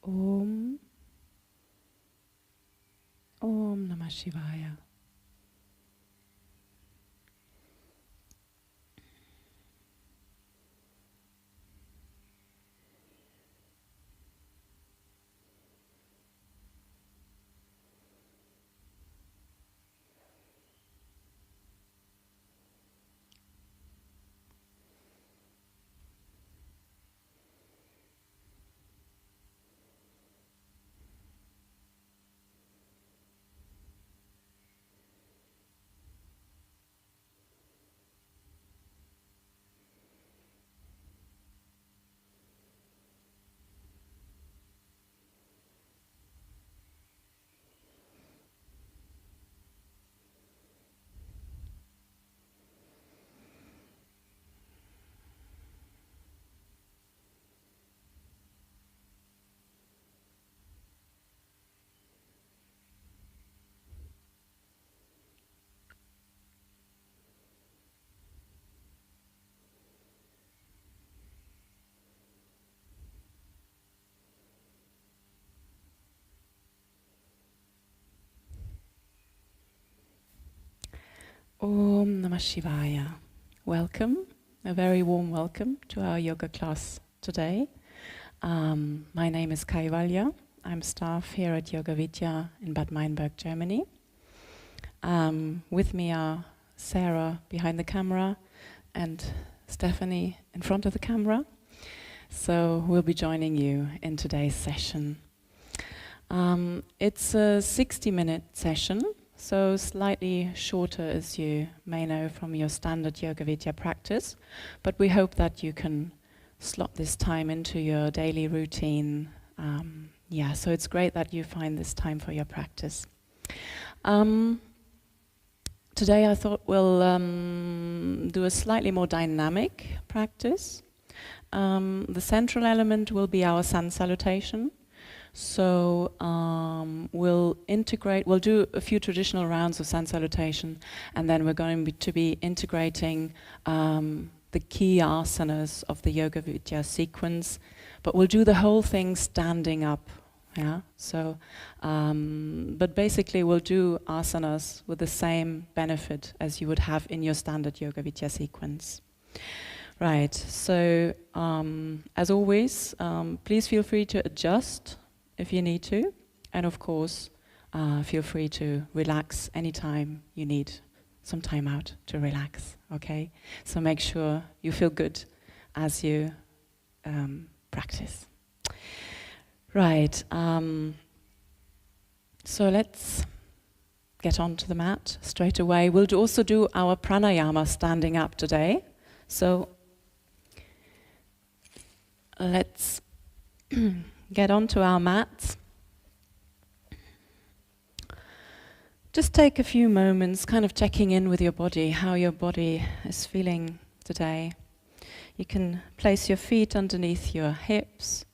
Om. Om Namah Shivaya. Om Namah Shivaya. Welcome, a very warm welcome to our yoga class today. My name is Kaivalya. I'm staff here at Yoga Vidya in Bad Meinberg, Germany. With me are Sarah behind the camera and Stephanie in front of the camera. So we'll be joining you in today's session. It's a 60-minute session, so slightly shorter, as you may know from your standard Yoga Vidya practice, but we hope that you can slot this time into your daily routine. So it's great that you find this time for your practice. Today I thought we'll do a slightly more dynamic practice. The central element will be our sun salutation. So we'll do a few traditional rounds of sun salutation, and then we're going to be integrating the key asanas of the Yoga Vidya sequence, but we'll do the whole thing standing up. Yeah. So, but basically we'll do asanas with the same benefit as you would have in your standard Yoga Vidya sequence. Right. So, as always, please feel free to adjust if you need to, and of course, feel free to relax anytime you need some time out to relax, okay? So make sure you feel good as you practice. Right, so let's get onto the mat straight away. We'll also do our pranayama standing up today. So let's get onto our mats. Just take a few moments kind of checking in with your body, how your body is feeling today. You can place your feet underneath your hips,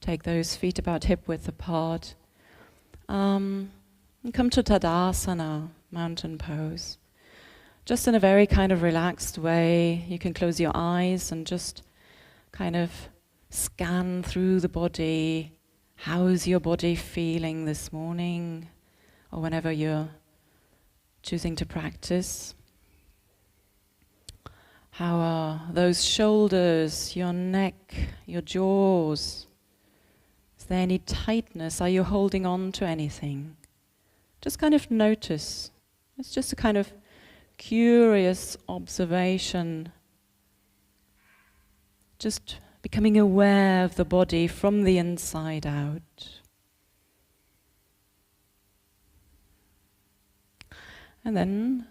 take those feet about hip width apart. And come to Tadasana, mountain pose. Just in a very kind of relaxed way, you can close your eyes and just kind of scan through the body. How is your body feeling this morning, or whenever you're choosing to practice? How are those shoulders, your neck, your jaws? Is there any tightness? Are you holding on to anything? Just kind of notice. It's just a kind of curious observation. Just becoming aware of the body from the inside out. And then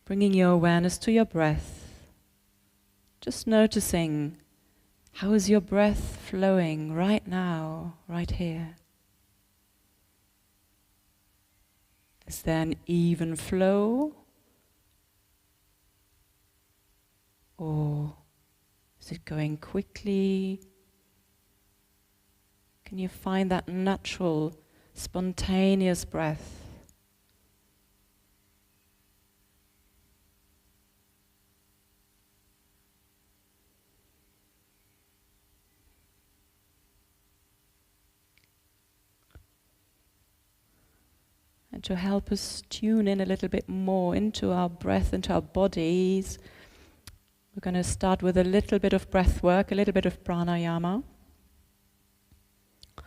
bringing your awareness to your breath. Just noticing, how is your breath flowing right now, right here? Is there an even flow? Or is it going quickly? Can you find that natural, spontaneous breath? And to help us tune in a little bit more into our breath, into our bodies, we're going to start with a little bit of breath work, a little bit of pranayama. You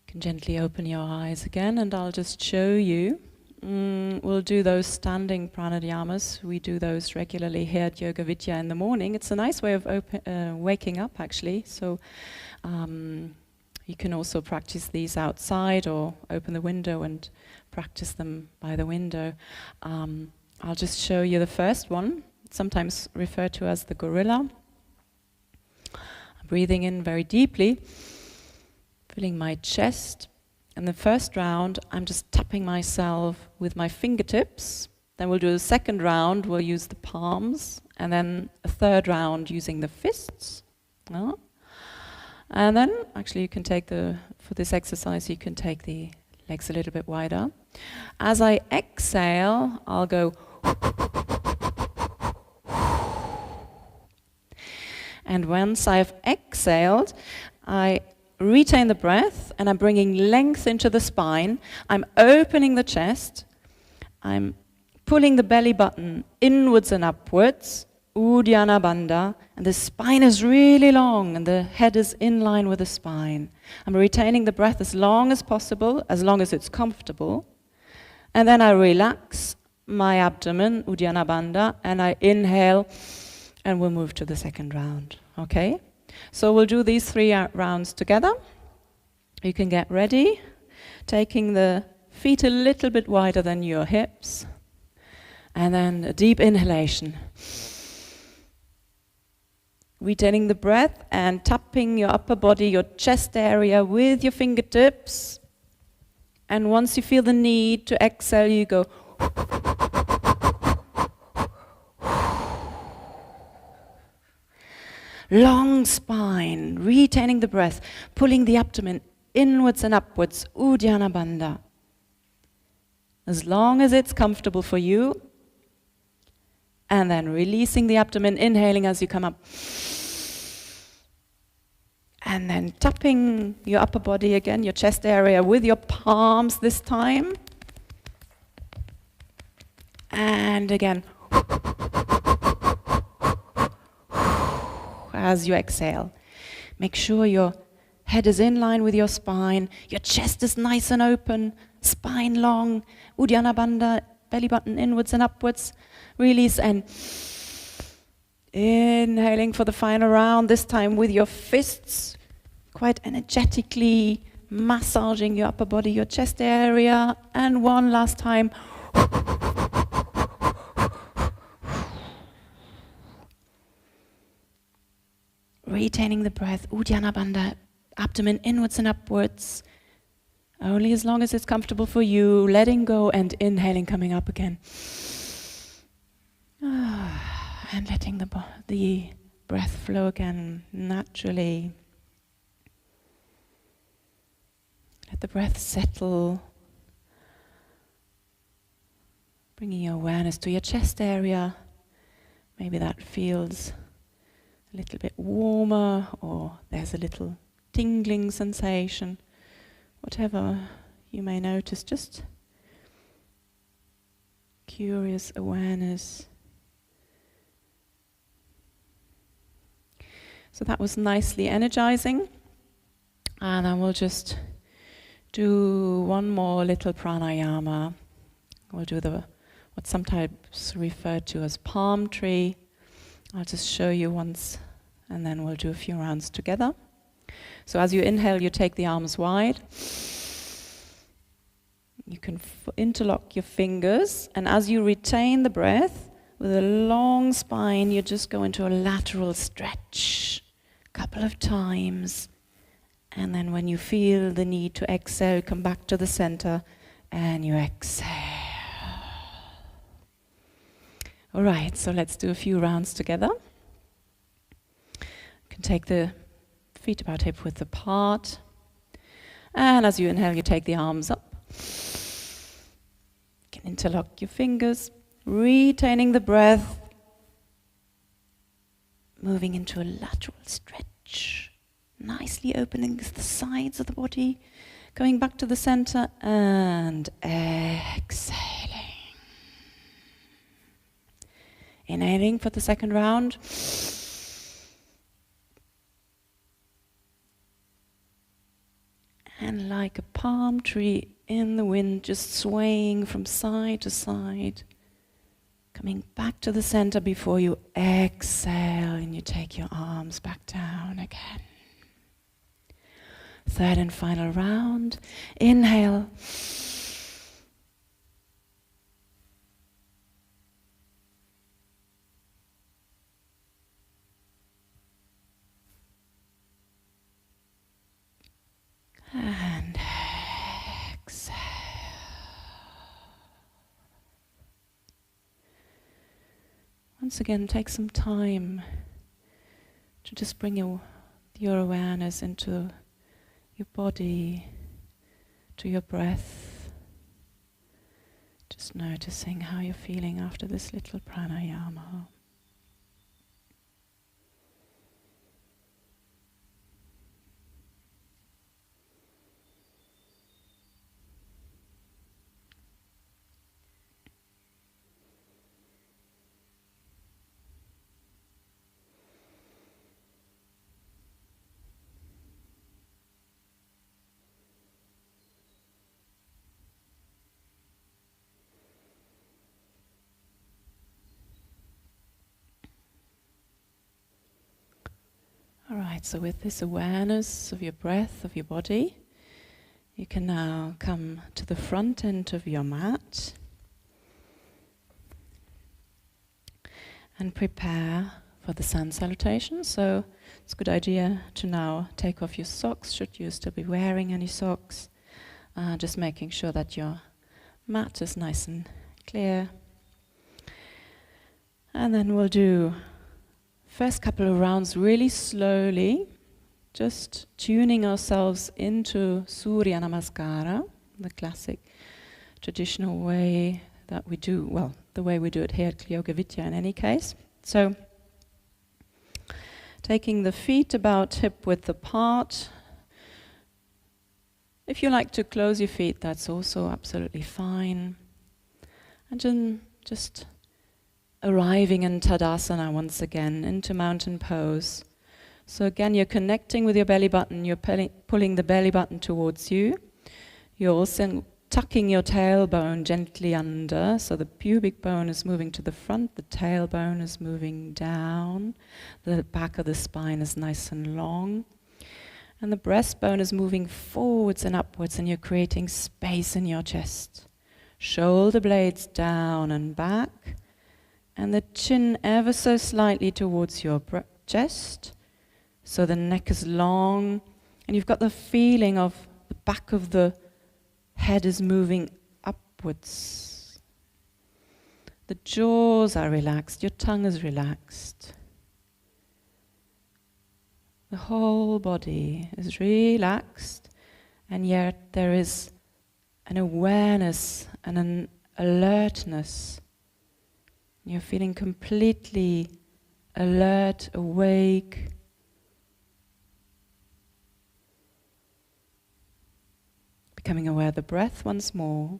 can gently open your eyes again, and I'll just show you. We'll do those standing pranayamas. We do those regularly here at Yoga Vidya in the morning. It's a nice way of waking up, actually. So you can also practice these outside or open the window and practice them by the window. I'll just show you the first one, sometimes referred to as the gorilla. I'm breathing in very deeply, filling my chest. In the first round, I'm just tapping myself with my fingertips. Then we'll do a second round, we'll use the palms. And then a third round using the fists. And then, actually you can take for this exercise, you can take the legs a little bit wider. As I exhale, I'll go. And once I've exhaled, I retain the breath, and I'm bringing length into the spine. I'm opening the chest. I'm pulling the belly button inwards and upwards, Uddiyana Bandha, and the spine is really long, and the head is in line with the spine. I'm retaining the breath as long as possible, as long as it's comfortable. And then I relax my abdomen, Uddiyana Bandha, and I inhale, and we'll move to the second round, okay? So we'll do these 3 rounds together. You can get ready, taking the feet a little bit wider than your hips. And then a deep inhalation. Retaining the breath and tapping your upper body, your chest area with your fingertips. And once you feel the need to exhale, you go. Long spine, retaining the breath, pulling the abdomen inwards and upwards, Uddiyana Bandha. As long as it's comfortable for you. And then releasing the abdomen, inhaling as you come up. And then tapping your upper body again, your chest area with your palms this time. And again. As you exhale. Make sure your head is in line with your spine, your chest is nice and open, spine long, Uddiyana Bandha, belly button inwards and upwards. Release and inhaling for the final round, this time with your fists, quite energetically massaging your upper body, your chest area. And one last time. Retaining the breath, Uddiyana Bandha, abdomen inwards and upwards. Only as long as it's comfortable for you. Letting go and inhaling, coming up again. And letting the breath flow again naturally. Let the breath settle. Bringing your awareness to your chest area. Maybe that feels a little bit warmer, or there's a little tingling sensation. Whatever you may notice, just curious awareness. So that was nicely energizing. And then we'll just do one more little pranayama. We'll do what's sometimes referred to as palm tree. I'll just show you once, and then we'll do a few rounds together. So as you inhale, you take the arms wide. You can interlock your fingers, and as you retain the breath, with a long spine, you just go into a lateral stretch a couple of times. And then when you feel the need to exhale, come back to the center, and you exhale. All right, so let's do a few rounds together. You can take the feet about hip-width apart. And as you inhale, you take the arms up. You can interlock your fingers, retaining the breath, moving into a lateral stretch, nicely opening the sides of the body, Coming back to the center and exhaling. Inhaling for the second round. And like a palm tree in the wind, just swaying from side to side. Coming back to the center before you exhale and you take your arms back down again. Third and final round. Inhale. And exhale. Once again, take some time to just bring your awareness into your body, to your breath. Just noticing how you're feeling after this little pranayama. Alright, so with this awareness of your breath, of your body, you can now come to the front end of your mat and prepare for the sun salutation. So it's a good idea to now take off your socks, should you still be wearing any socks. Just making sure that your mat is nice and clear. And then we'll do first couple of rounds really slowly, just tuning ourselves into Surya Namaskara, the classic traditional way that we do, well, the way we do it here at Yoga Vidya in any case. So, taking the feet about hip-width apart. If you like to close your feet, that's also absolutely fine. And then just arriving in Tadasana once again, into mountain pose. So again, you're connecting with your belly button, you're pulling the belly button towards you. You're also tucking your tailbone gently under, so the pubic bone is moving to the front, the tailbone is moving down, the back of the spine is nice and long, and the breastbone is moving forwards and upwards, and you're creating space in your chest. Shoulder blades down and back, and the chin ever so slightly towards your chest, so the neck is long, and you've got the feeling of the back of the head is moving upwards. The jaws are relaxed, your tongue is relaxed. The whole body is relaxed, and yet there is an awareness and an alertness. You're feeling completely alert, awake. Becoming aware of the breath once more.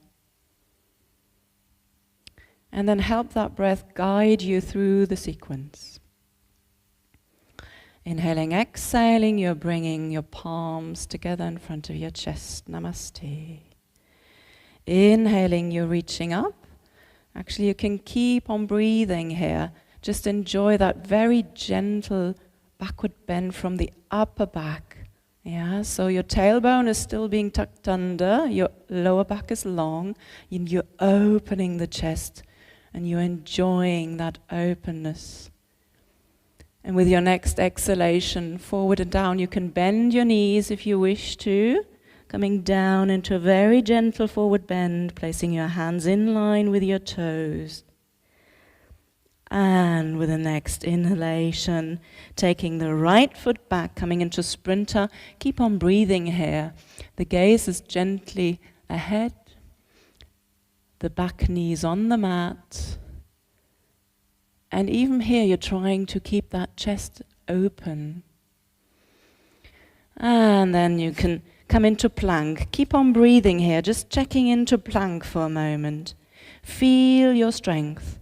And then help that breath guide you through the sequence. Inhaling, exhaling, you're bringing your palms together in front of your chest. Namaste. Inhaling, you're reaching up. Actually, you can keep on breathing here. Just enjoy that very gentle backward bend from the upper back. Yeah, so your tailbone is still being tucked under, your lower back is long, and you're opening the chest, and you're enjoying that openness. And with your next exhalation, forward and down, you can bend your knees if you wish to, coming down into a very gentle forward bend, placing your hands in line with your toes. And with the next inhalation, taking the right foot back, coming into sprinter. Keep on breathing here. The gaze is gently ahead. The back knees on the mat. And even here, you're trying to keep that chest open. And then you can come into plank. Keep on breathing here, just checking into plank for a moment. Feel your strength.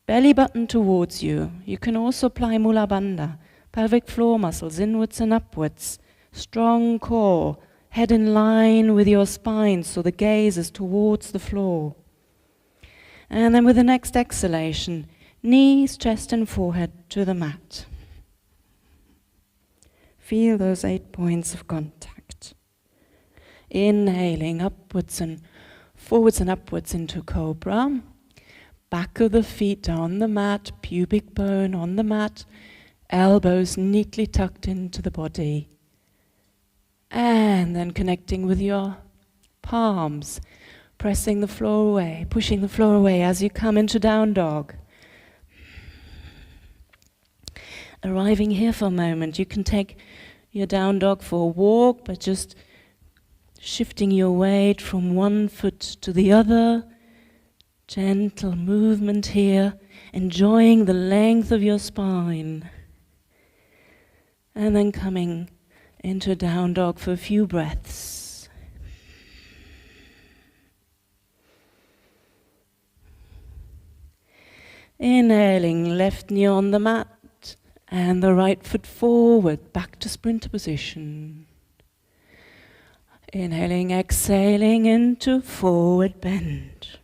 Belly button towards you. You can also apply Mula Bandha, pelvic floor muscles, inwards and upwards. Strong core, head in line with your spine, so the gaze is towards the floor. And then with the next exhalation, knees, chest and forehead to the mat. Feel those 8 points of contact. Inhaling upwards and forwards and upwards into cobra. Back of the feet on the mat, pubic bone on the mat, elbows neatly tucked into the body. And then connecting with your palms, pressing the floor away, pushing the floor away as you come into down dog. Arriving here for a moment, you can take your down dog for a walk, but just shifting your weight from one foot to the other. Gentle movement here, enjoying the length of your spine. And then coming into down dog for a few breaths. Inhaling, left knee on the mat and the right foot forward, back to sprinter position. Inhaling, exhaling into forward bend.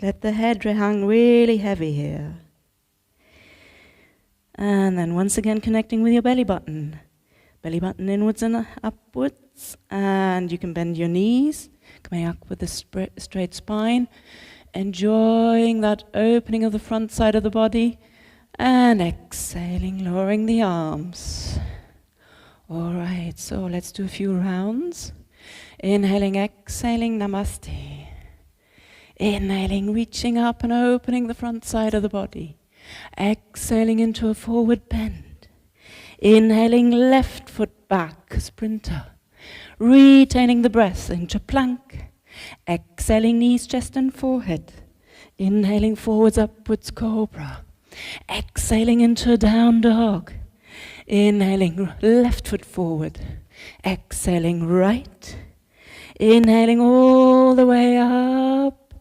Let the head hang really heavy here. And then once again connecting with your belly button. Belly button inwards and upwards. And you can bend your knees, coming up with a straight spine. Enjoying that opening of the front side of the body. And exhaling, lowering the arms. All right, so let's do a few rounds. Inhaling, exhaling, namaste. Inhaling, reaching up and opening the front side of the body. Exhaling into a forward bend. Inhaling, left foot back, sprinter. Retaining the breath into plank. Exhaling, knees, chest and forehead. Inhaling, forwards, upwards, cobra. Exhaling into down dog. Inhaling, left foot forward. Exhaling, right. Inhaling all the way up.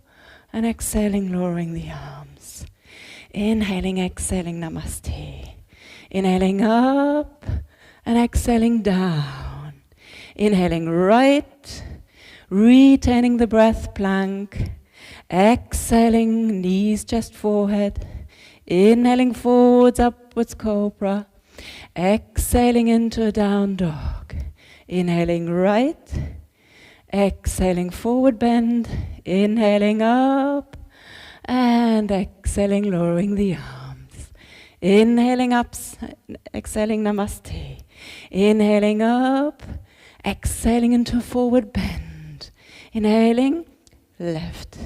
And exhaling, lowering the arms. Inhaling, exhaling, namaste. Inhaling up and exhaling down. Inhaling right, retaining the breath, plank. Exhaling, knees, chest, forehead. Inhaling, forwards, upwards, cobra. Exhaling into a down dog. Inhaling right. Exhaling, forward bend. Inhaling up. And exhaling, lowering the arms. Inhaling up, exhaling, namaste. Inhaling up. Exhaling into a forward bend. Inhaling, left.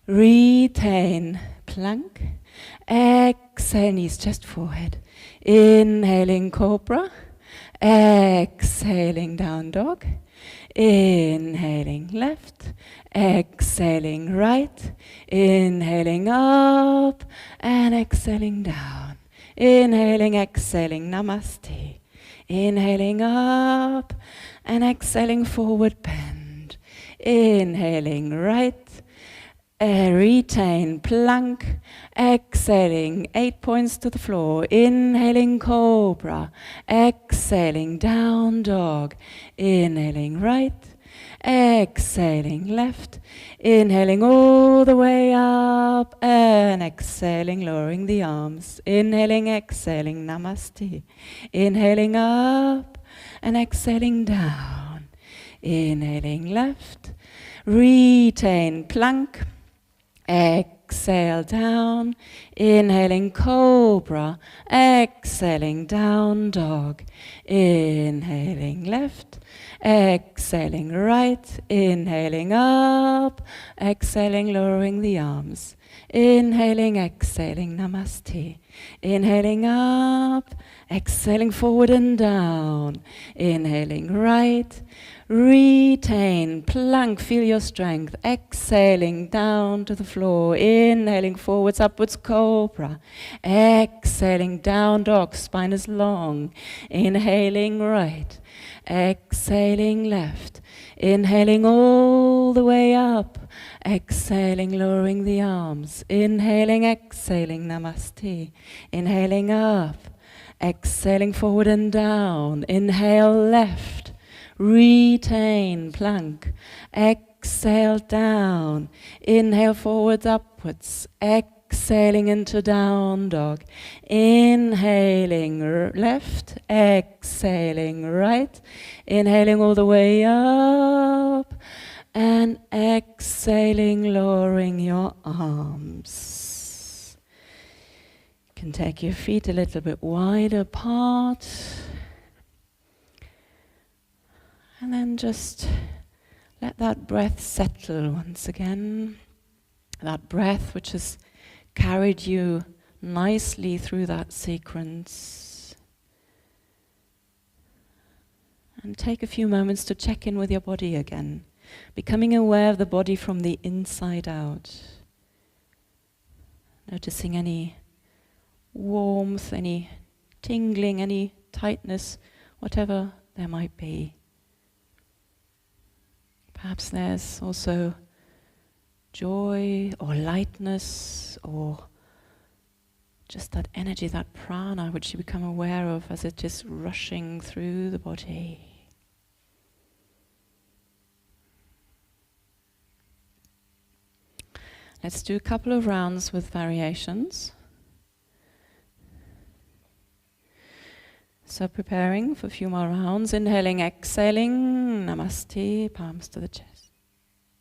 Retain, plank. Exhale, knees, chest, forehead. Inhaling, cobra. Exhaling, down dog. Inhaling, left. Exhaling, right. Inhaling up. And exhaling down. Inhaling, exhaling, namaste. Inhaling up. And exhaling, forward bend. Inhaling, right. Retain, plank. Exhaling, 8 points to the floor. Inhaling, cobra. Exhaling, down dog. Inhaling, right. Exhaling, left. Inhaling all the way up. And exhaling, lowering the arms. Inhaling, exhaling, namaste. Inhaling up. And exhaling down. Inhaling, left. Retain, plank. Exhale down, inhaling cobra, exhaling down dog, inhaling left, exhaling right, inhaling up, exhaling lowering the arms, inhaling, exhaling namaste, inhaling up, exhaling forward and down, inhaling right, retain, plank, feel your strength, exhaling down to the floor, Inhaling forwards, upwards, cobra. Exhaling, down dog, spine is long. Inhaling right. Exhaling left. Inhaling all the way up. Exhaling, lowering the arms. Inhaling, exhaling, namaste. Inhaling up. Exhaling forward and down. Inhale left. Retain, plank. Exhale down. Inhale forwards, upwards. Exhaling into down dog. Inhaling left. Exhaling right. Inhaling all the way up. And exhaling, lowering your arms. You can take your feet a little bit wider apart. And then just let that breath settle once again. That breath which has carried you nicely through that sequence. And take a few moments to check in with your body again. Becoming aware of the body from the inside out. Noticing any warmth, any tingling, any tightness, whatever there might be. Perhaps there's also joy or lightness or just that energy, that prana, which you become aware of as it is rushing through the body. Let's do a couple of rounds with variations. So preparing for a few more rounds. Inhaling, exhaling, namaste, palms to the chest.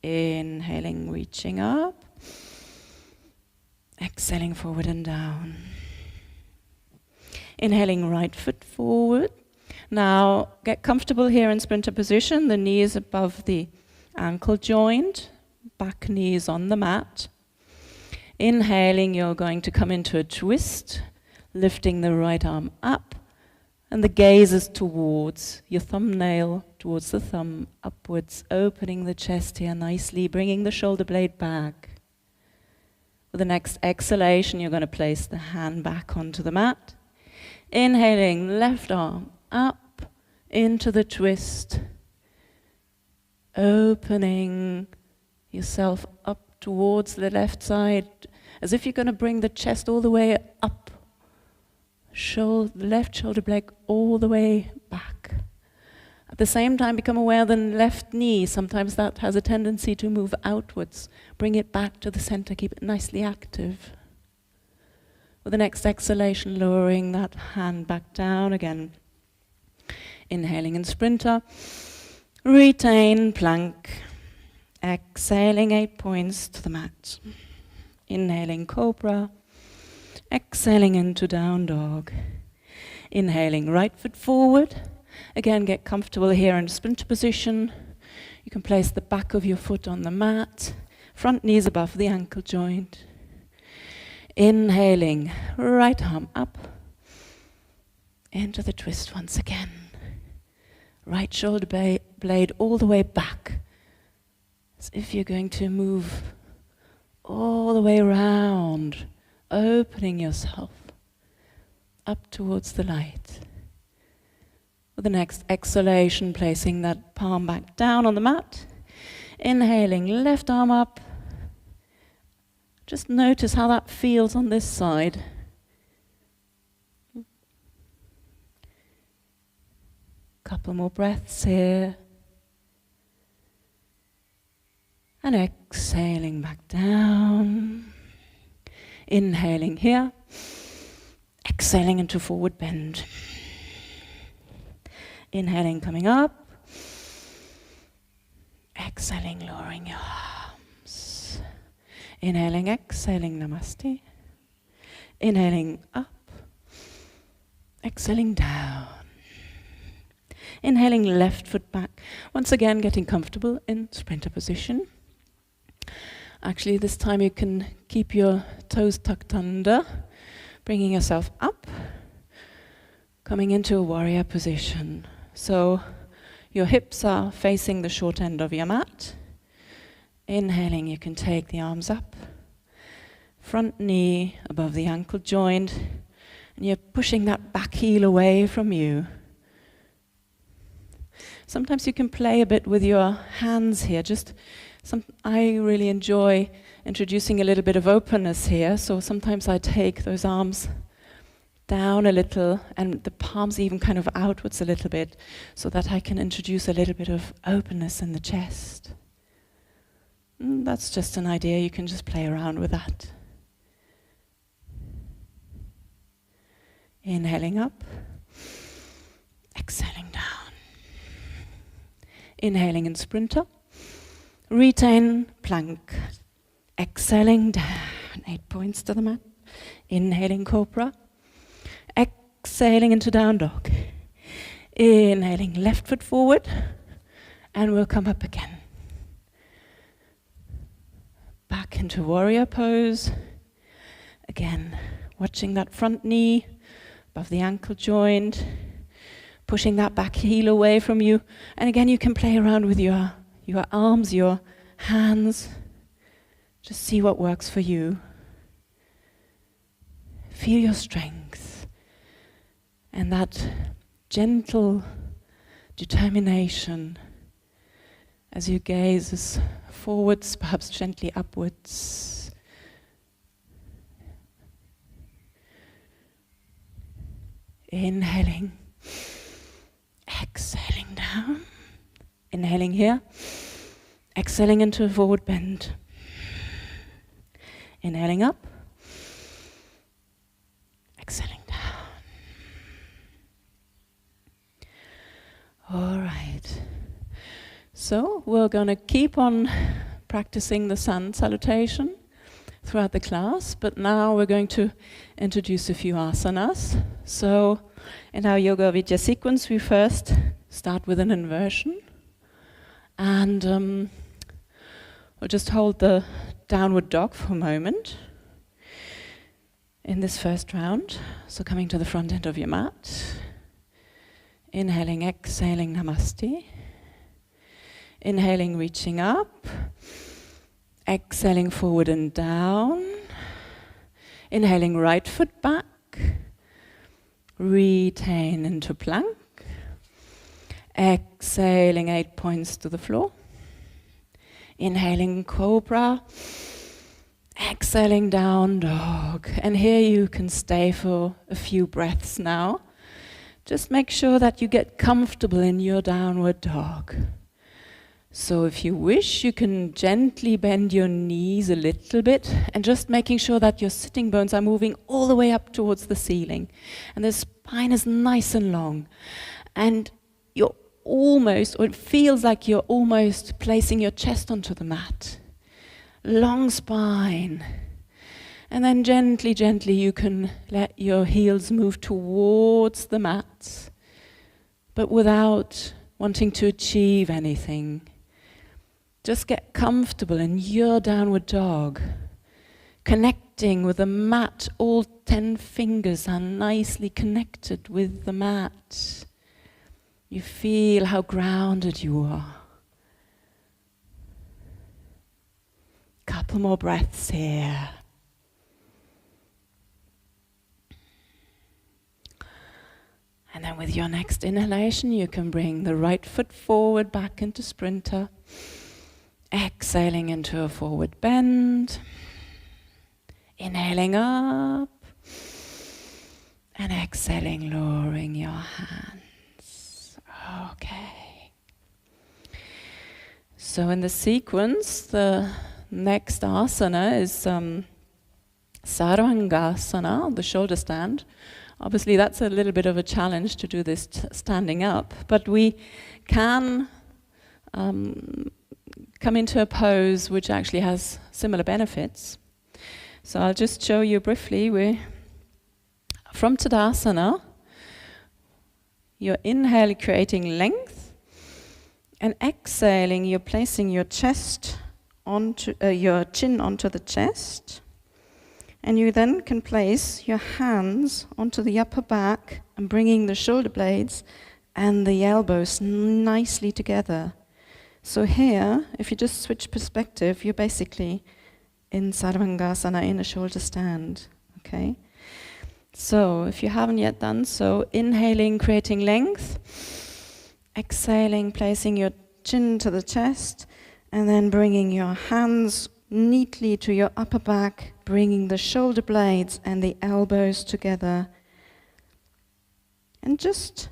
Inhaling, reaching up. Exhaling forward and down. Inhaling, right foot forward. Now get comfortable here in sprinter position. The knee is above the ankle joint. Back knees on the mat. Inhaling, you're going to come into a twist, lifting the right arm up, and the gaze is towards your thumbnail, towards the thumb, upwards, opening the chest here nicely, bringing the shoulder blade back. With the next exhalation, you're going to place the hand back onto the mat. Inhaling, left arm up into the twist, opening yourself up towards the left side, as if you're going to bring the chest all the way up, the left shoulder blade all the way back. At the same time, become aware of the left knee. Sometimes that has a tendency to move outwards. Bring it back to the center, keep it nicely active. With the next exhalation, lowering that hand back down again. Inhaling in sprinter, retain, plank. Exhaling 8 points to the mat. Inhaling cobra. Exhaling into down dog. Inhaling right foot forward. Again, get comfortable here in sprinter position. You can place the back of your foot on the mat. Front knees above the ankle joint. Inhaling, right arm up. Into the twist once again. Right shoulder blade all the way back. As if you're going to move all the way around, opening yourself up towards the light. With the next exhalation, placing that palm back down on the mat. Inhaling, left arm up. Just notice how that feels on this side. Couple more breaths here. And exhaling back down. Inhaling here. Exhaling into forward bend. Inhaling, coming up. Exhaling, lowering your arms. Inhaling, exhaling, namaste. Inhaling up. Exhaling down. Inhaling, left foot back. Once again, getting comfortable in sprinter position. Actually, this time you can keep your toes tucked under, bringing yourself up, coming into a warrior position. So your hips are facing the short end of your mat. Inhaling, you can take the arms up, front knee above the ankle joint, and you're pushing that back heel away from you. Sometimes you can play a bit with your hands here. I really enjoy introducing a little bit of openness here, so sometimes I take those arms down a little and the palms even kind of outwards a little bit, so that I can introduce a little bit of openness in the chest. That's just an idea, you can just play around with that. Inhaling up, exhaling down. Inhaling in sprinter, retain plank, exhaling down, 8 points to the mat. Inhaling cobra, exhaling into down dog. Inhaling left foot forward, and we'll come up again. Back into warrior pose. Again, watching that front knee above the ankle joint, pushing that back heel away from you. And again, you can play around with your arms, your hands. Just see what works for you. Feel your strength and that gentle determination as you gaze forwards, perhaps gently upwards. Inhaling, exhaling down. Inhaling here, exhaling into a forward bend. Inhaling up, exhaling down. All right. So we're going to keep on practicing the sun salutation throughout the class, but now we're going to introduce a few asanas. So in our Yoga Vidya sequence, we first start with an inversion, and we'll just hold the downward dog for a moment in this first round. So coming to the front end of your mat, inhaling, exhaling, namaste. Inhaling, reaching up. Exhaling, forward and down. Inhaling, right foot back. Retain into plank. Exhaling, 8 points to the floor. Inhaling, cobra. Exhaling, down dog. And here you can stay for a few breaths now. Just make sure that you get comfortable in your downward dog. So if you wish, you can gently bend your knees a little bit, and just making sure that your sitting bones are moving all the way up towards the ceiling. And the spine is nice and long. And you're almost, or it feels like you're almost placing your chest onto the mat. Long spine. And then gently, gently you can let your heels move towards the mat, but without wanting to achieve anything. Just get comfortable in your downward dog, connecting with the mat. All 10 fingers are nicely connected with the mat. You feel how grounded you are. Couple more breaths here. And then with your next inhalation, you can bring the right foot forward, back into sprinter. Exhaling into a forward bend. Inhaling up. And exhaling, lowering your hands. Okay. So in the sequence, the next asana is Sarvangasana, the shoulder stand. Obviously, that's a little bit of a challenge to do this standing up, but we can come into a pose which actually has similar benefits. So I'll just show you briefly. From Tadasana, you're inhaling, creating length, and exhaling, you're placing your chest onto your chin onto the chest. And you then can place your hands onto the upper back and bringing the shoulder blades and the elbows nicely together. So here, if you just switch perspective, you're basically in Sarvangasana, in a shoulder stand. Okay? So, if you haven't yet done so, inhaling, creating length. Exhaling, placing your chin to the chest, and then bringing your hands neatly to your upper back, bringing the shoulder blades and the elbows together. And just,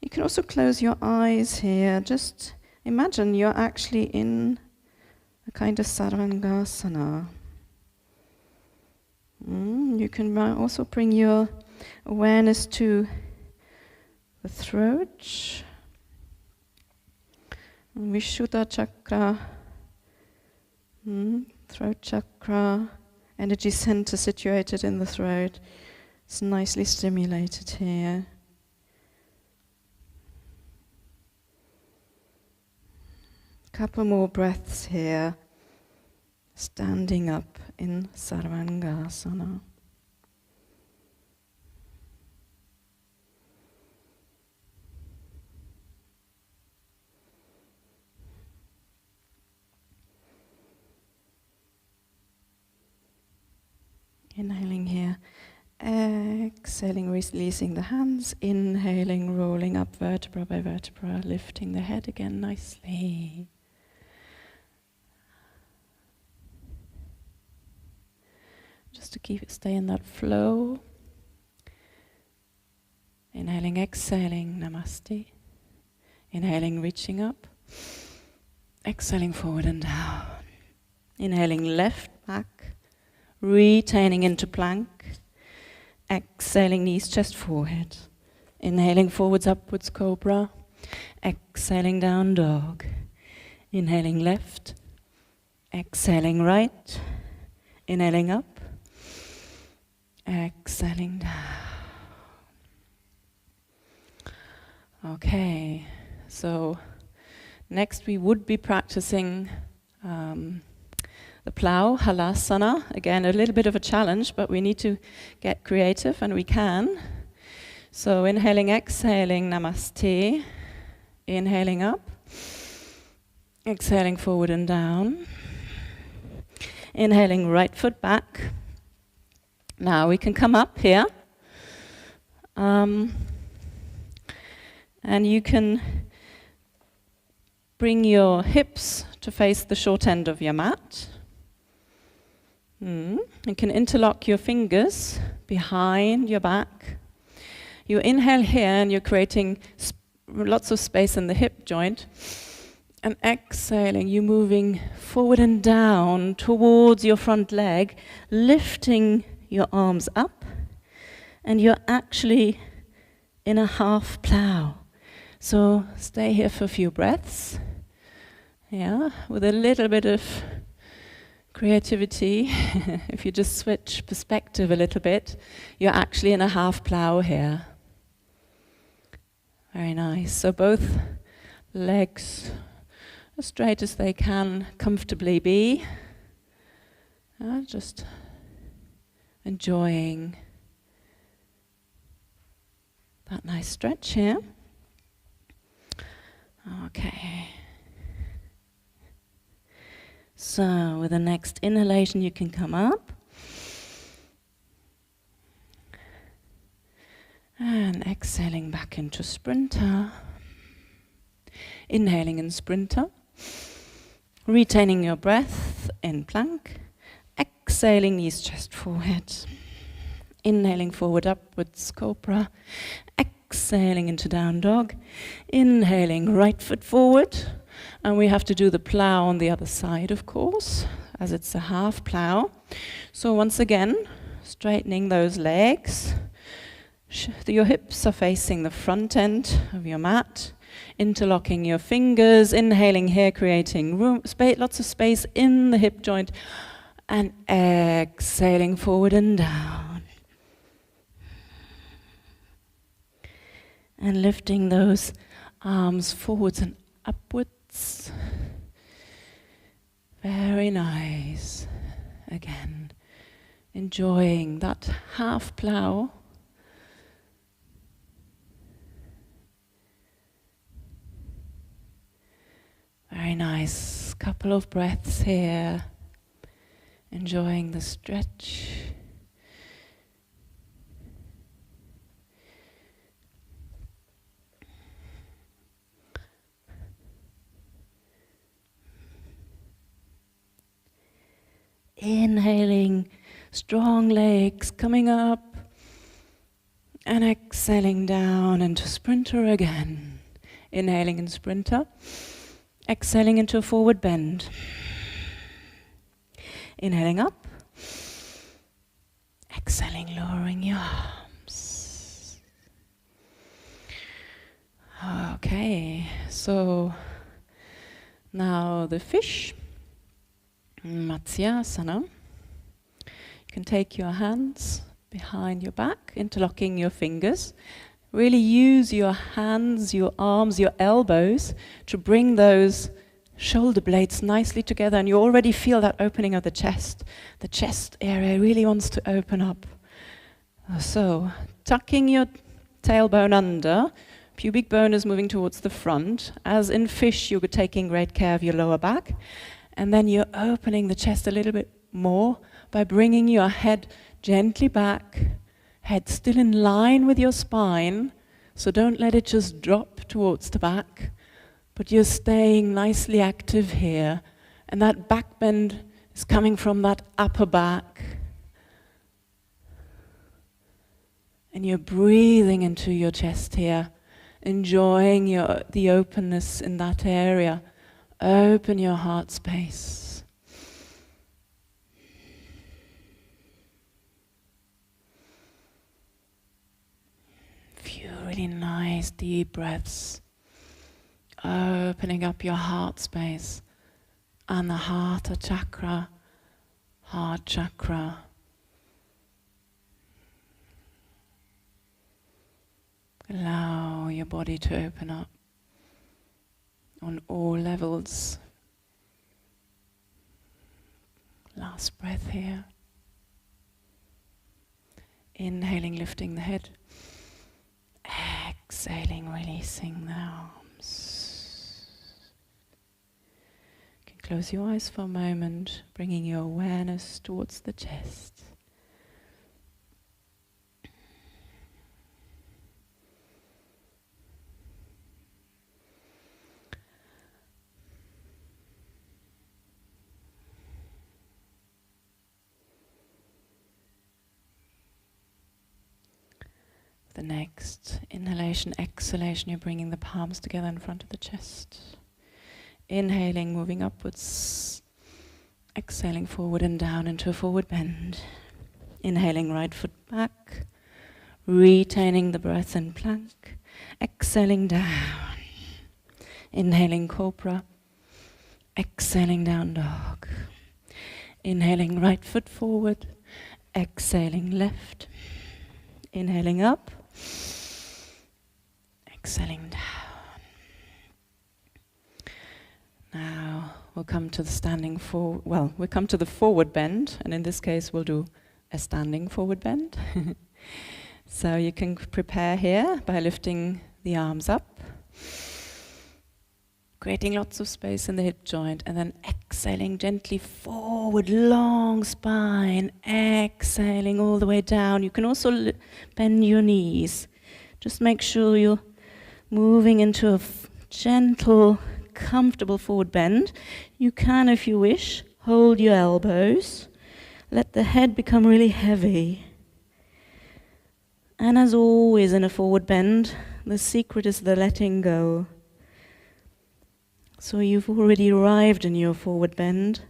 you can also close your eyes here. Just imagine you're actually in a kind of Sarvangasana. You can also bring your awareness to the throat, Vishuddha chakra, throat chakra, energy center situated in the throat. It's nicely stimulated here. Couple more breaths here, standing up in Sarvangasana. Inhaling here, exhaling, releasing the hands, inhaling, rolling up vertebra by vertebra, lifting the head again nicely. Just to stay in that flow. Inhaling, exhaling, namaste. Inhaling, reaching up. Exhaling, forward and down. Inhaling, left back. Retaining into plank. Exhaling, knees, chest, forehead. Inhaling, forwards, upwards, cobra. Exhaling, down dog. Inhaling, left. Exhaling, right. Inhaling, up. Exhaling, down. Okay, so next we would be practicing the plow, halasana. Again, a little bit of a challenge, but we need to get creative, and we can. So inhaling, exhaling, namaste. Inhaling up. Exhaling, forward and down. Inhaling, right foot back. Now we can come up here. And you can bring your hips to face the short end of your mat. You can interlock your fingers behind your back. You inhale here and you're creating lots of space in the hip joint. And exhaling, you're moving forward and down towards your front leg, lifting your arms up. And you're actually in a half plow. So stay here for a few breaths. Yeah, with a little bit of creativity. If you just switch perspective a little bit, you're actually in a half plow here. Very nice. So both legs as straight as they can comfortably be. Just enjoying that nice stretch here. Okay. So with the next inhalation you can come up. And exhaling back into sprinter. Inhaling in sprinter. Retaining your breath in plank. Exhaling, knees, chest, forehead. Inhaling forward, upwards, cobra. Exhaling into down dog. Inhaling, right foot forward. And we have to do the plow on the other side, of course, as it's a half plow. So once again, straightening those legs. Your hips are facing the front end of your mat. Interlocking your fingers. Inhaling here, creating room, lots of space in the hip joint. And exhaling forward and down. And lifting those arms forwards and upwards. Very nice. Again, enjoying that half plow. Very nice. Couple of breaths here. enjoying the stretch. Inhaling, strong legs coming up, and exhaling down into sprinter again. Inhaling in sprinter, exhaling into a forward bend. Inhaling up, exhaling, lowering your arms. Okay, so now the fish, Matsyasana. You can take your hands behind your back, interlocking your fingers. Really use your hands, your arms, your elbows to bring those shoulder blades nicely together, and you already feel that opening of the chest. The chest area really wants to open up. So, tucking your tailbone under, pubic bone is moving towards the front. As in fish, you're taking great care of your lower back. And then you're opening the chest a little bit more by bringing your head gently back, head still in line with your spine, so don't let it just drop towards the back, but you're staying nicely active here, and that back bend is coming from that upper back. And you're breathing into your chest here, enjoying the openness in that area. Open your heart space. Few really nice deep breaths. Opening up your heart space. Anahata chakra, heart chakra. Allow your body to open up on all levels. Last breath here. Inhaling, lifting the head. Exhaling, releasing the arms. You can close your eyes for a moment, bringing your awareness towards the chest. The next inhalation, exhalation, you're bringing the palms together in front of the chest. Inhaling, moving upwards. Exhaling forward and down into a forward bend. Inhaling, right foot back. Retaining the breath in plank. Exhaling down. Inhaling, cobra. Exhaling, down dog. Inhaling, right foot forward. Exhaling, left. Inhaling up. Exhaling down. Now we'll come to the we'll come to the forward bend, and in this case we'll do a standing forward bend. So you can prepare here by lifting the arms up, creating lots of space in the hip joint, and then exhaling gently forward, long spine, exhaling all the way down. You can also bend your knees. Just make sure you're moving into a gentle, comfortable forward bend. You can, if you wish, hold your elbows. Let the head become really heavy. And as always in a forward bend, the secret is the letting go. So you've already arrived in your forward bend.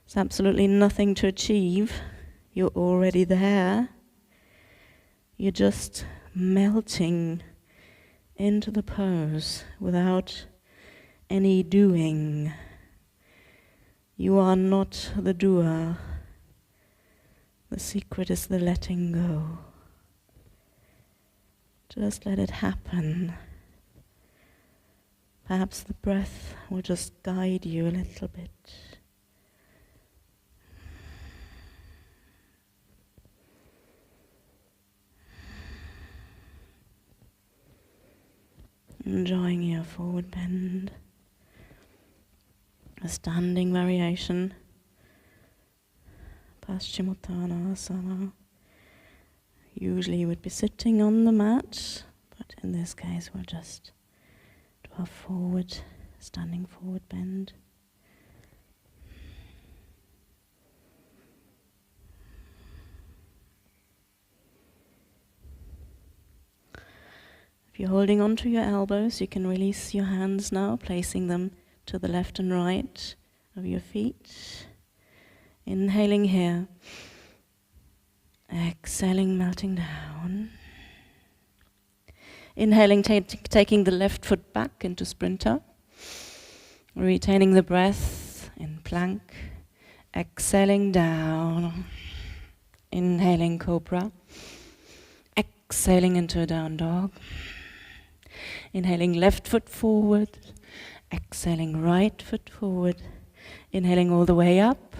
There's absolutely nothing to achieve. You're already there. You're just melting into the pose without any doing. You are not the doer. The secret is the letting go. Just let it happen. Perhaps the breath will just guide you a little bit. Enjoying your forward bend, a standing variation. Paschimottanasana Asana. Usually you would be sitting on the mat, but in this case we'll just do our standing forward bend. If you're holding onto your elbows, you can release your hands now, placing them to the left and right of your feet. Inhaling here. Exhaling, melting down. Inhaling, taking the left foot back into sprinter. Retaining the breath in plank. Exhaling down. Inhaling cobra. Exhaling into a down dog. Inhaling left foot forward. Exhaling right foot forward. Inhaling all the way up.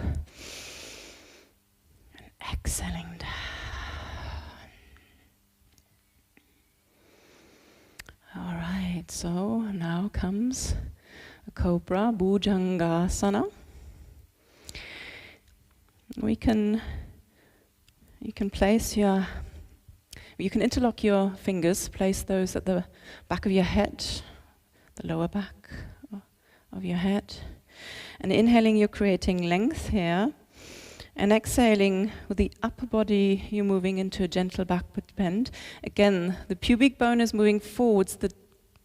And exhaling down. All right, so now comes a cobra, Bhujangasana. You can interlock your fingers, place those at the back of your head, the lower back of your head. And inhaling, you're creating length here. And exhaling, with the upper body, you're moving into a gentle backward bend. Again, the pubic bone is moving forwards, the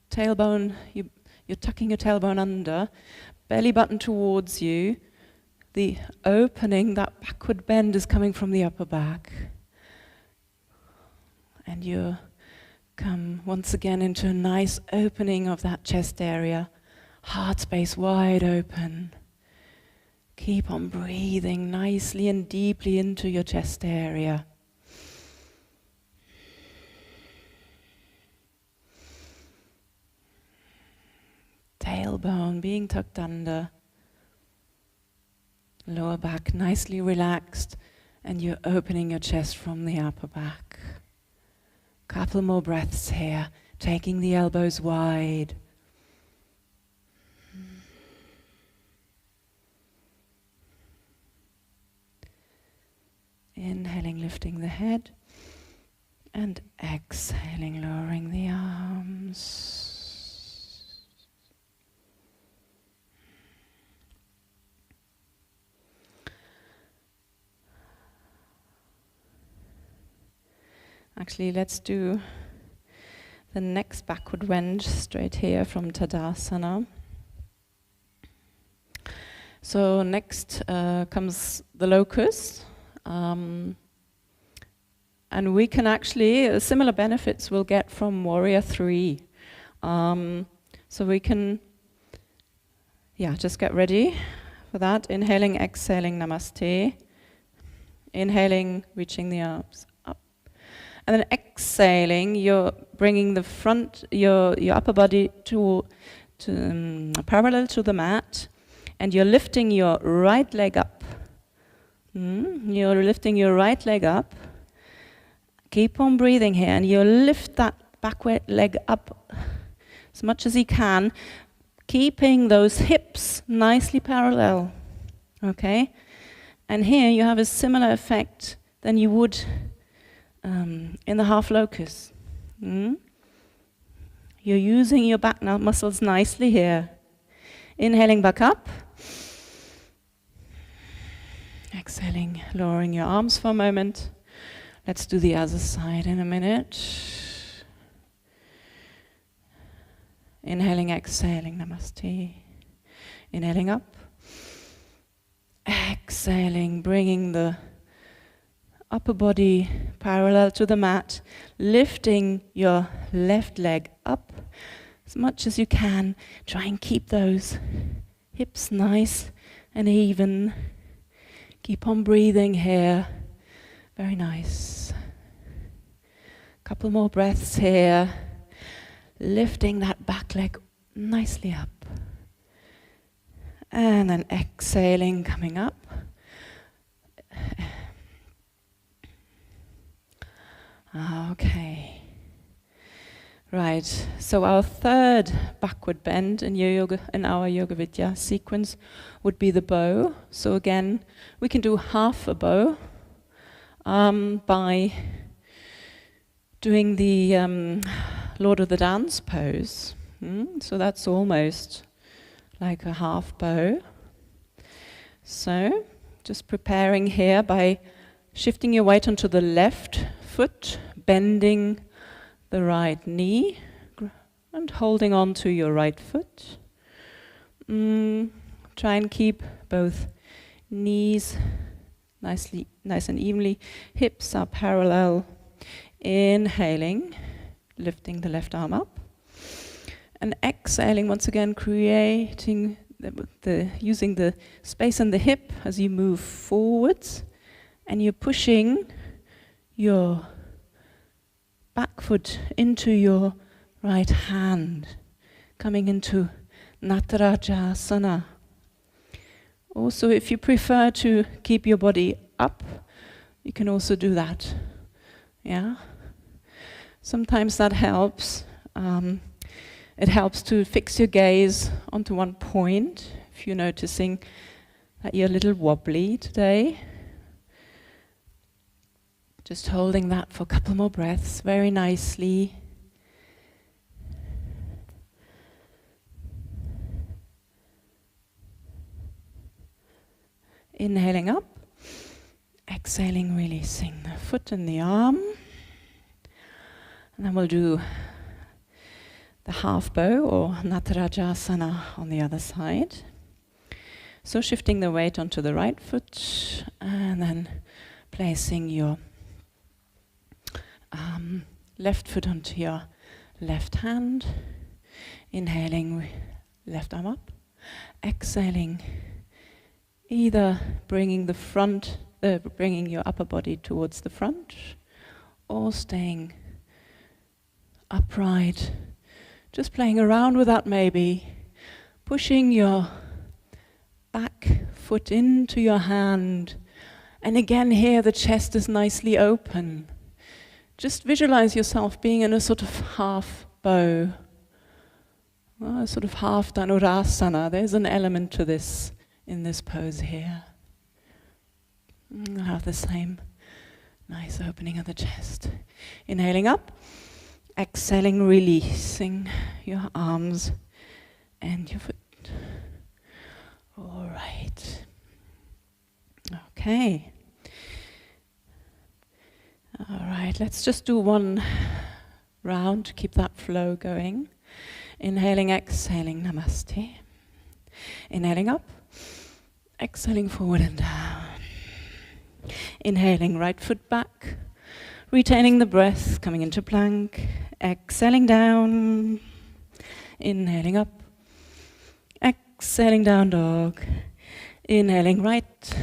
tailbone, you're tucking your tailbone under, belly button towards you. The opening, that backward bend is coming from the upper back. And you come once again into a nice opening of that chest area. Heart space wide open. Keep on breathing nicely and deeply into your chest area. Tailbone being tucked under. Lower back nicely relaxed, and you're opening your chest from the upper back. Couple more breaths here, taking the elbows wide. Inhaling, lifting the head, and exhaling, lowering the arms. Actually, let's do the next backward bend straight here from Tadasana. So next comes the Locust. And we can actually, similar benefits we'll get from Warrior 3. So we can, just get ready for that. Inhaling, exhaling, namaste. Inhaling, reaching the arms up. And then exhaling, you're bringing the front, your upper body to parallel to the mat. And you're lifting your right leg up. You're lifting your right leg up. Keep on breathing here, and you lift that back leg up as much as you can, keeping those hips nicely parallel. Okay? And here you have a similar effect than you would in the half locust. You're using your back muscles nicely here. Inhaling back up. Exhaling, lowering your arms for a moment. Let's do the other side in a minute. Inhaling, exhaling, namaste. Inhaling up. Exhaling, bringing the upper body parallel to the mat. Lifting your left leg up as much as you can. Try and keep those hips nice and even. Keep on breathing here. Very nice. Couple more breaths here. Lifting that back leg nicely up. And then exhaling, coming up. Okay. Right, so our third backward bend in our Yoga Vidya sequence would be the bow. So again, we can do half a bow by doing the Lord of the Dance pose. So that's almost like a half bow. So just preparing here by shifting your weight onto the left foot, bending the right knee and holding on to your right foot. Try and keep both knees nice and evenly. Hips are parallel. Inhaling, lifting the left arm up. And exhaling, once again, creating using the space in the hip as you move forwards. And you're pushing your back foot into your right hand, coming into Natarajasana. Also, if you prefer to keep your body up, you can also do that. Yeah? Sometimes that helps. It helps to fix your gaze onto one point. If you're noticing that you're a little wobbly today, just holding that for a couple more breaths very nicely. Inhaling up, exhaling, releasing the foot and the arm. And then we'll do the half bow or Natarajasana on the other side. So shifting the weight onto the right foot and then placing your left foot onto your left hand. Inhaling, left arm up. Exhaling, either bringing your upper body towards the front or staying upright. Just playing around with that maybe. Pushing your back foot into your hand. And again here the chest is nicely open. Just visualize yourself being in a sort of half bow. A sort of half Dhanurasana. There's an element to this in this pose here. Have the same nice opening of the chest. Inhaling up. Exhaling, releasing your arms and your foot. All right. Okay. All right, let's just do one round to keep that flow going. Inhaling, exhaling, namaste. Inhaling up. Exhaling forward and down. Inhaling, right foot back. Retaining the breath, coming into plank. Exhaling down. Inhaling up. Exhaling down dog. Inhaling right.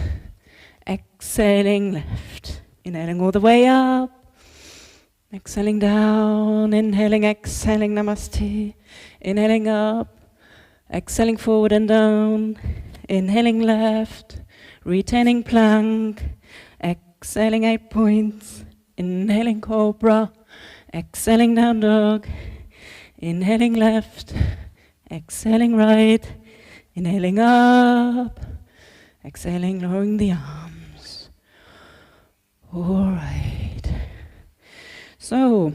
Exhaling left. Inhaling all the way up. Exhaling down. Inhaling, exhaling, namaste. Inhaling up. Exhaling forward and down. Inhaling left. Retaining plank. Exhaling 8 points. Inhaling cobra. Exhaling down dog. Inhaling left. Exhaling right. Inhaling up. Exhaling, lowering the arms. All right. So,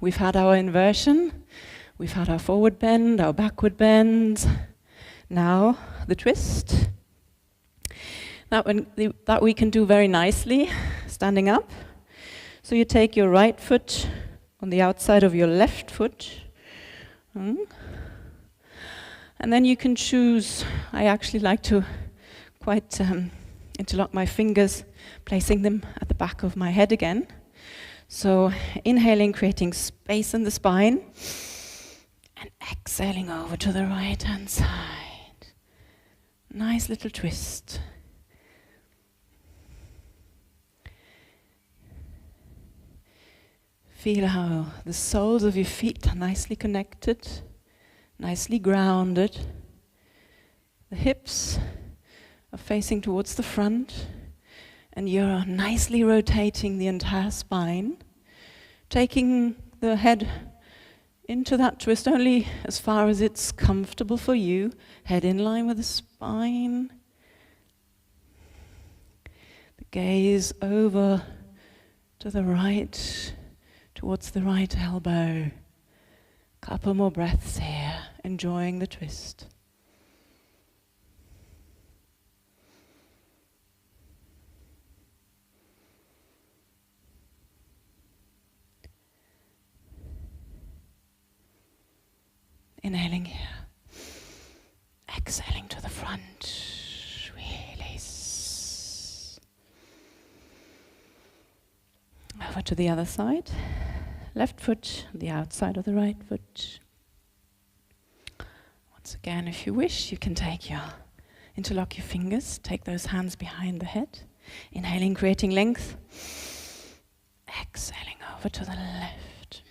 we've had our inversion. We've had our forward bend, our backward bend. Now, the twist. That we can do very nicely, standing up. So you take your right foot on the outside of your left foot. And then you can choose, I actually like to quite interlock my fingers, placing them at the back of my head again. So inhaling, creating space in the spine, and exhaling over to the right hand side. Nice little twist. Feel how the soles of your feet are nicely connected, nicely grounded. The hips are facing towards the front, and you're nicely rotating the entire spine, taking the head into that twist only as far as it's comfortable for you. Head in line with the spine. The gaze over to the right, towards the right elbow. Couple more breaths here, enjoying the twist. Inhaling here. Exhaling to the front. Release. Over to the other side. Left foot, the outside of the right foot. Once again, if you wish, you can interlock your fingers, take those hands behind the head. Inhaling, creating length. Exhaling over to the left.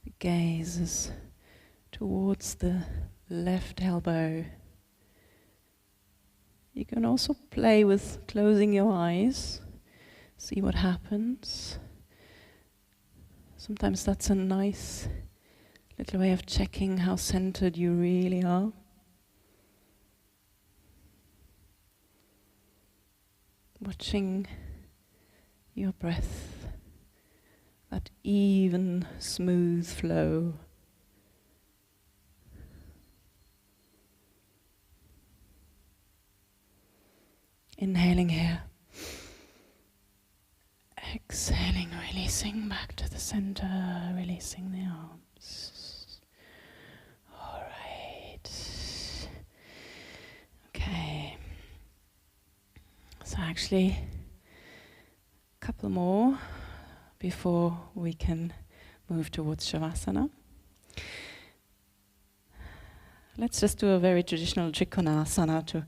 The gaze is towards the left elbow. You can also play with closing your eyes, see what happens. Sometimes that's a nice little way of checking how centered you really are. Watching your breath, that even, smooth flow. Inhaling here. Exhaling, releasing back to the center, releasing the arms. All right. Okay. So actually, a couple more before we can move towards Savasana. Let's just do a very traditional Trikonasana to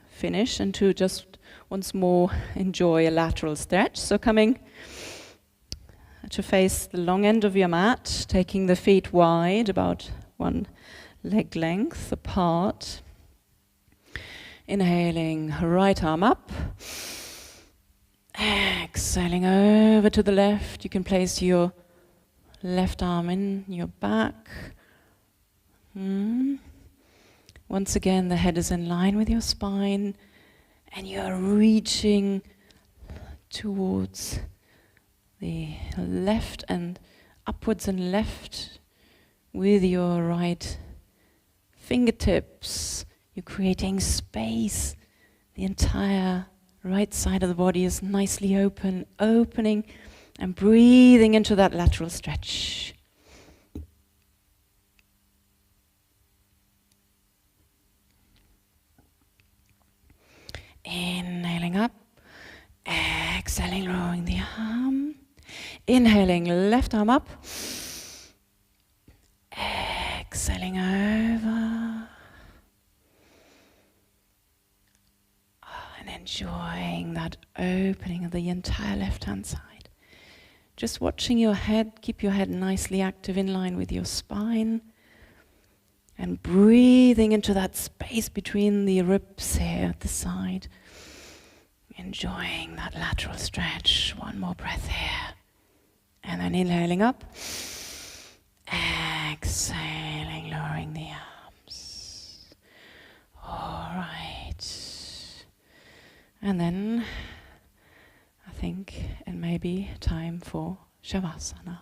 finish and to just once more enjoy a lateral stretch. So coming to face the long end of your mat, taking the feet wide, about one leg length apart. Inhaling, right arm up. Exhaling over to the left. You can place your left arm in your back. Once again, the head is in line with your spine, and you are reaching towards the left and upwards and left with your right fingertips. You're creating space. The entire right side of the body is nicely opening and breathing into that lateral stretch. Inhaling up, exhaling, lowering the arm. Inhaling, left arm up. Exhaling over. And enjoying that opening of the entire left-hand side. Just watching your head, keep your head nicely active in line with your spine. And breathing into that space between the ribs here at the side. Enjoying that lateral stretch. One more breath here. And then inhaling up. Exhaling, lowering the arms. All right. And then I think it may be time for Savasana.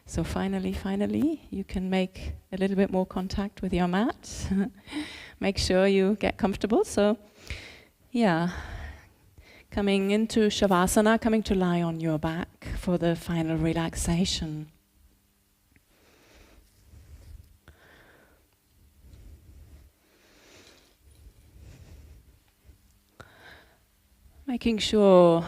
So finally, you can make a little bit more contact with your mat. Make sure you get comfortable. So, yeah, coming into Savasana, coming to lie on your back for the final relaxation. Making sure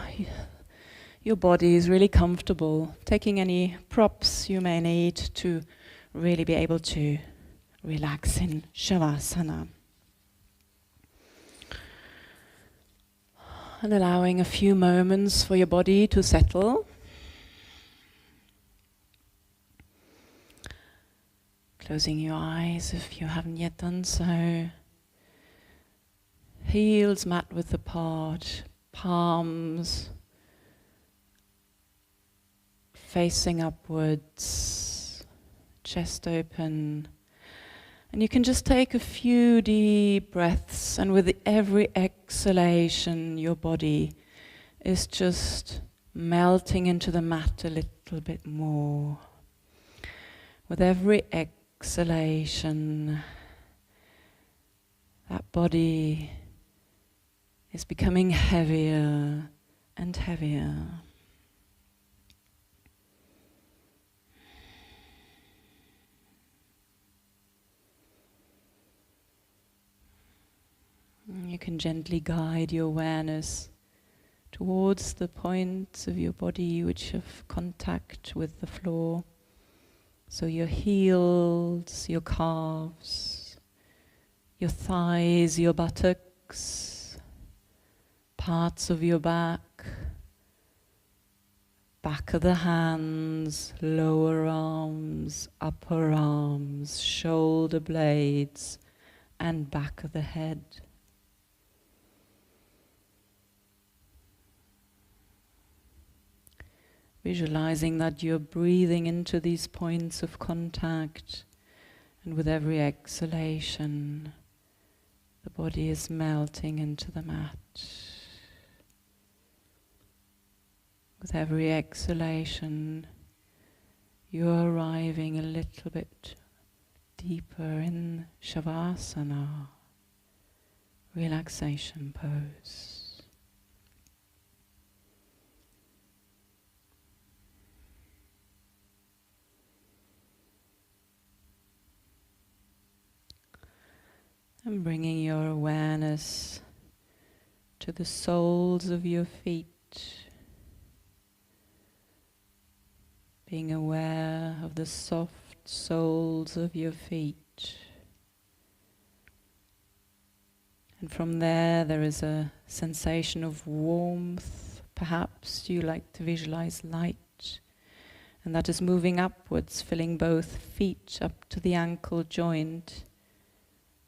your body is really comfortable, taking any props you may need to really be able to relax in Savasana. And allowing a few moments for your body to settle. Closing your eyes if you haven't yet done so. Heels mat width apart, palms facing upwards, chest open. And you can just take a few deep breaths, and with every exhalation, your body is just melting into the mat a little bit more. With every exhalation, that body is becoming heavier and heavier. You can gently guide your awareness towards the points of your body which have contact with the floor. So your heels, your calves, your thighs, your buttocks, parts of your back of the hands, lower arms, upper arms, shoulder blades, and back of the head. Visualizing that you're breathing into these points of contact, and with every exhalation, the body is melting into the mat. With every exhalation, you're arriving a little bit deeper in Savasana, relaxation pose. And bringing your awareness to the soles of your feet, being aware of the soft soles of your feet. And from there is a sensation of warmth. Perhaps you like to visualize light, and that is moving upwards, filling both feet up to the ankle joint.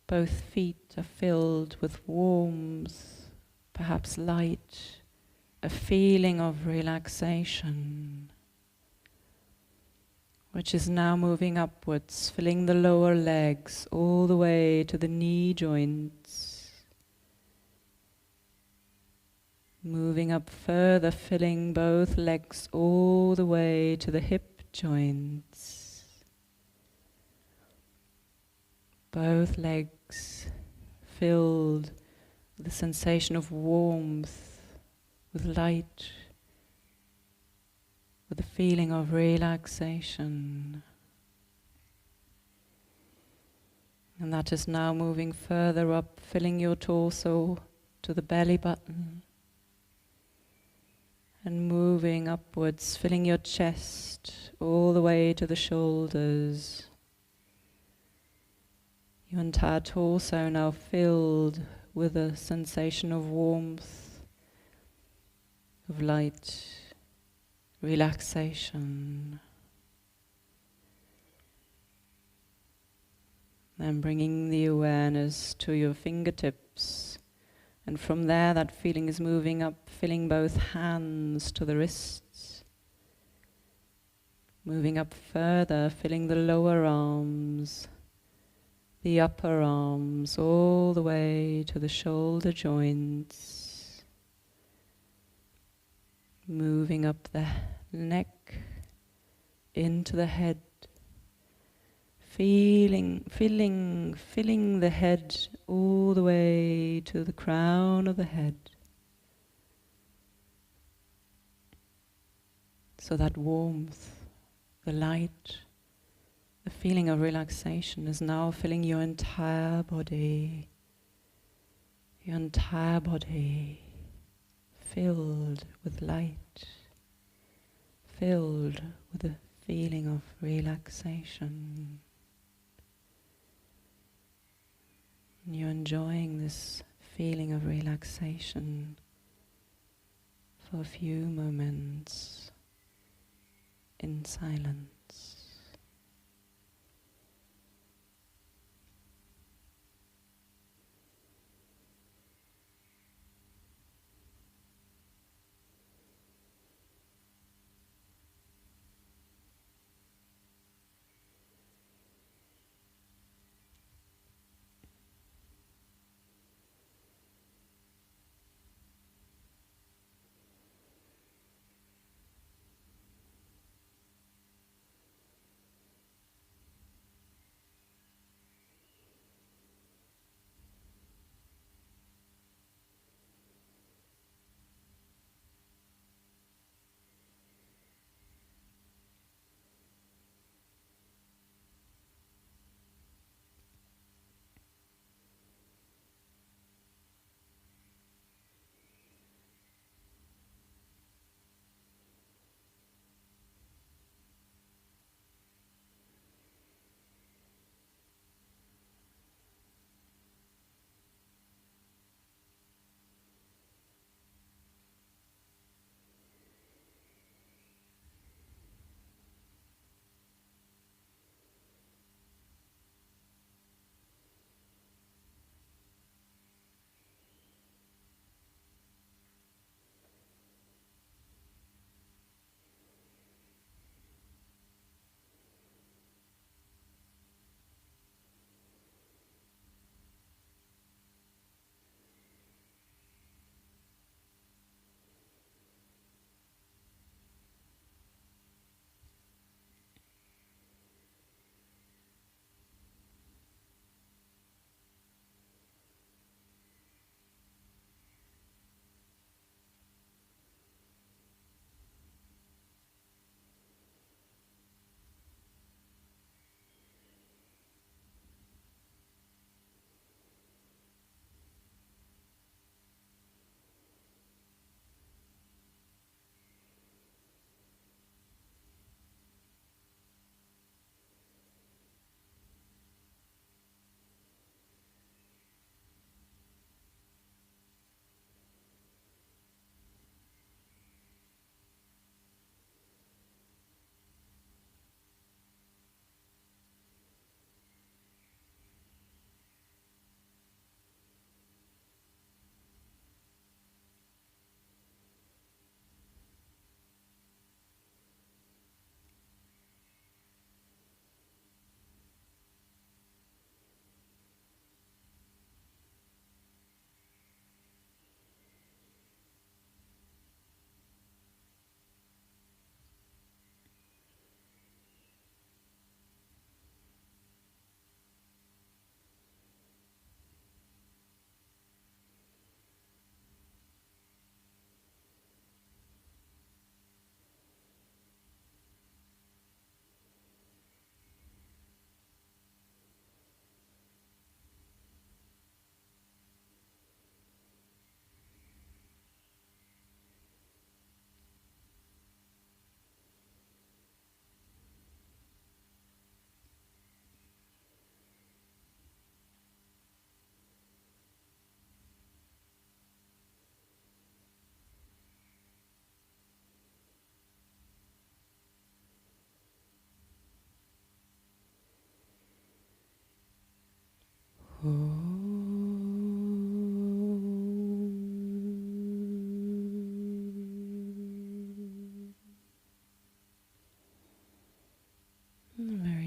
Both feet are filled with warmth, perhaps light, a feeling of relaxation, which is now moving upwards, filling the lower legs all the way to the knee joints. Moving up further, filling both legs all the way to the hip joints. Both legs filled with the sensation of warmth, with light, with the feeling of relaxation. And that is now moving further up, filling your torso to the belly button. And moving upwards, filling your chest all the way to the shoulders. Your entire torso now filled with a sensation of warmth, of light, relaxation. Then bringing the awareness to your fingertips. And from there, that feeling is moving up, filling both hands to the wrists. Moving up further, filling the lower arms, the upper arms, all the way to the shoulder joints. Moving up the neck, into the head. Filling the head all the way to the crown of the head. So that warmth, the light, the feeling of relaxation is now filling your entire body. Your entire body filled with light, filled with a feeling of relaxation. And you're enjoying this feeling of relaxation for a few moments in silence.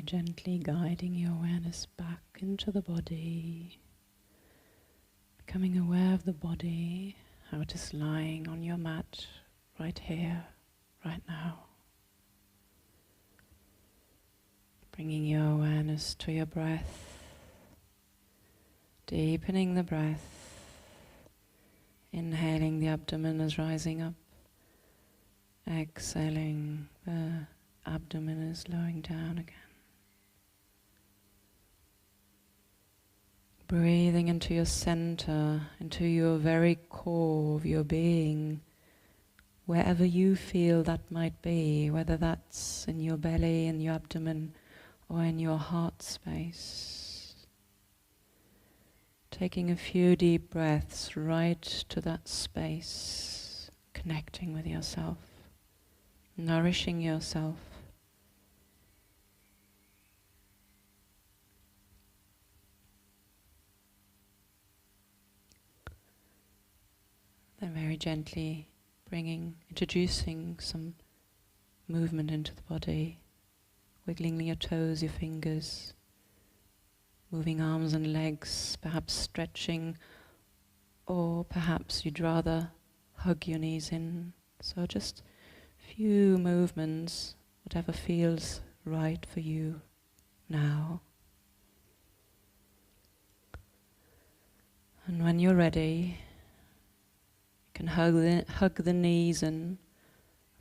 gently guiding your awareness back into the body, becoming aware of the body, how it is lying on your mat right here, right now. Bringing your awareness to your breath, deepening the breath, inhaling, the abdomen is rising up, exhaling, the abdomen is lowering down again. Breathing into your center, into your very core of your being, wherever you feel that might be, whether that's in your belly, in your abdomen, or in your heart space. Taking a few deep breaths right to that space, connecting with yourself, nourishing yourself. Then very gently introducing some movement into the body. Wiggling your toes, your fingers, moving arms and legs, perhaps stretching, or perhaps you'd rather hug your knees in. So just a few movements, whatever feels right for you now. And when you're ready, you can hug the knees in.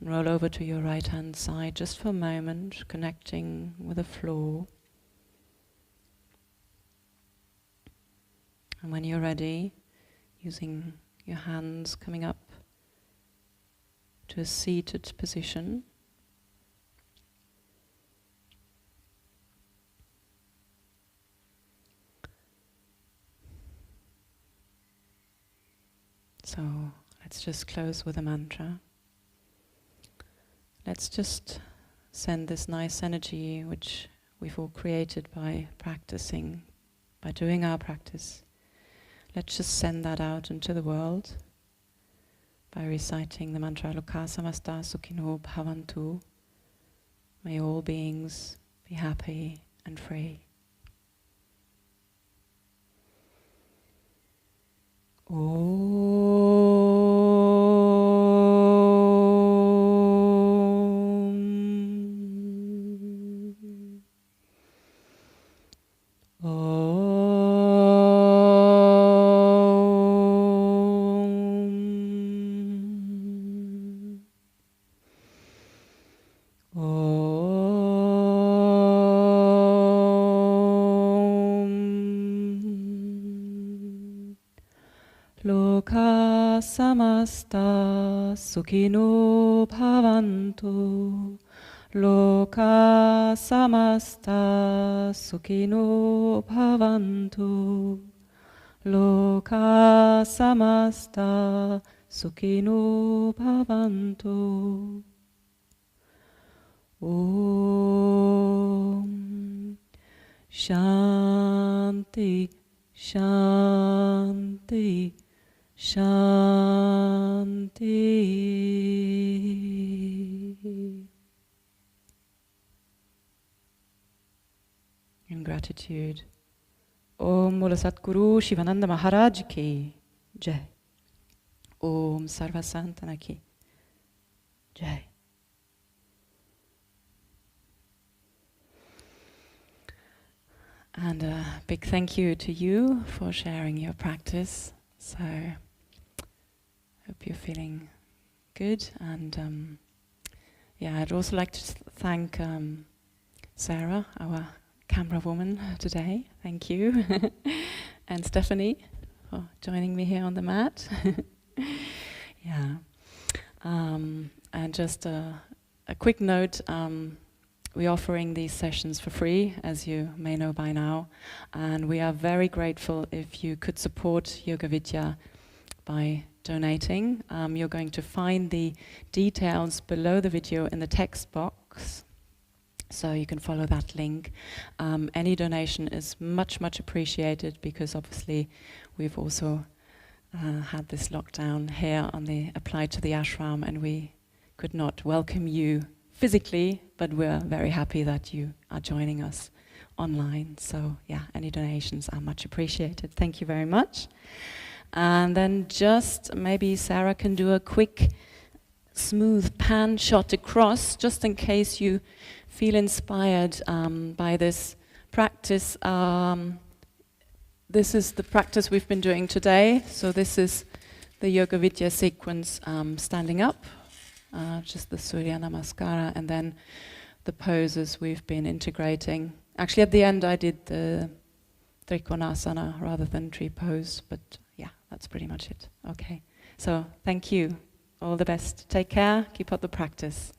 And roll over to your right hand side just for a moment, connecting with the floor. And when you're ready, using your hands coming up to a seated position. So let's just close with a mantra. Let's just send this nice energy which we've all created by practicing, by doing our practice. Let's just send that out into the world by reciting the mantra Loka samasta sukhino bhavantu. May all beings be happy and free. Loka samasta sukhino bhavantu. Loka samasta sukhino bhavantu. Loka samasta sukhino bhavantu. Om Shanti Shanti Shanti. In gratitude, Om Mula Satguru Shivananda Maharaj ki Jai. Om Sarva Santana ki Jai. And a big thank you to you for sharing your practice. So, hope you're feeling good. And I'd also like to thank Sarah, our camera woman today. Thank you. And Stephanie for joining me here on the mat. And just a quick note. We're offering these sessions for free, as you may know by now, and we are very grateful if you could support Yoga Vidya by donating. You're going to find the details below the video in the text box, so you can follow that link. Any donation is much, much appreciated, because obviously we've also had this lockdown here applied to the ashram, and we could not welcome you physically but we're very happy that you are joining us online. So yeah, any donations are much appreciated. Thank you very much. And then just maybe Sarah can do a quick smooth pan shot across, just in case you feel inspired by this practice. This is the practice we've been doing today. So this is the Yoga Vidya sequence, standing up, just the Surya Namaskara, and then the poses we've been integrating. Actually, at the end I did the Trikonasana rather than tree pose, but yeah, that's pretty much it. Okay, so thank you. All the best. Take care. Keep up the practice.